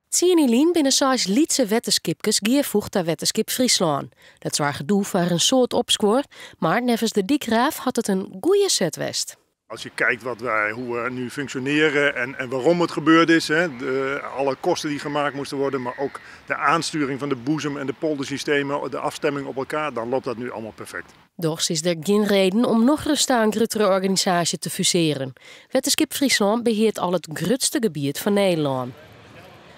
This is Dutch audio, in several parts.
Tienilien binnen 6 Lietse wetterskipkes geervoegd naar wetterskip Friesland. Dat zwaar gedoe voor een soort opscoor, maar nevens de dikgraaf had het een goeie set west. Als je kijkt hoe we nu functioneren en waarom het gebeurd is, alle kosten die gemaakt moesten worden, maar ook de aansturing van de boezem en de poldersystemen, de afstemming op elkaar, dan loopt dat nu allemaal perfect. Doch is er geen reden om nog een aan grotere organisatie te fuseren. Wetterskip Friesland beheert al het grootste gebied van Nederland.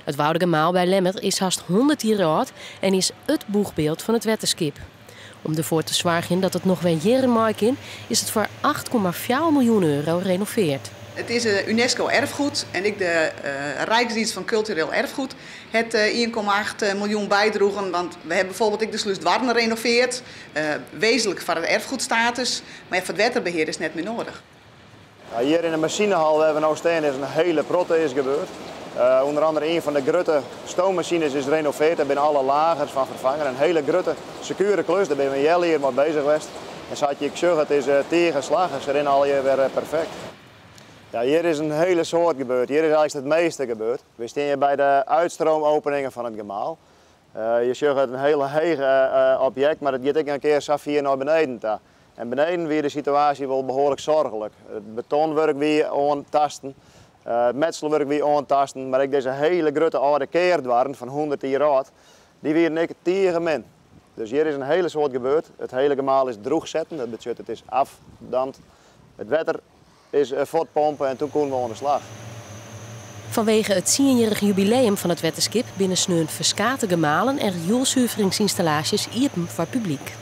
Het Woudegemaal bij Lemmer is haast 100 jaar oud en is het boegbeeld van het wetterskip. Om ervoor te zorgen dat het nog weer jaren maakt is het voor 8,4 miljoen euro renoveerd. Het is een UNESCO-erfgoed en ik de Rijksdienst van Cultureel Erfgoed het 1,8 miljoen bijdroegen. Want we hebben bijvoorbeeld de Sluis Dwarden renoveerd, wezenlijk voor het erfgoedstatus, maar voor het wetterbeheer is het net meer nodig. Ja, hier in de machinehal waar we nu staan is een hele protte is gebeurd. Onder andere een van de grote stoommachines is renoveerd. Daar zijn alle lagers van vervangen. Een hele grote, secure klus. Daar ben we heel hier mee bezig geweest. En zo had je zeggen, het is tegenslag. Ze erin al je weer perfect. Ja, hier is een hele soort gebeurd. Hier is eigenlijk het meeste gebeurd. We staan hier bij de uitstroomopeningen van het gemaal. Je zegt het een hele hege object, maar het gaat ook een keer zo hier naar beneden. En beneden weer de situatie wel behoorlijk zorgelijk. Het betonwerk weer aantasten. Het metselwerk weer aantasten, maar ook deze hele grote oude keerdwarren van 100 jaar oud, die weer niks tegen min. Dus hier is een hele soort gebeurd. Het hele gemaal is droog zetten, dat betekent het is afdampt. Het water is voortpompen en toen konden we aan de slag. Vanwege het 10-jarig jubileum van het wetterskip binnen sneun verskate gemalen en rioolzuiveringsinstallaties iepen voor publiek.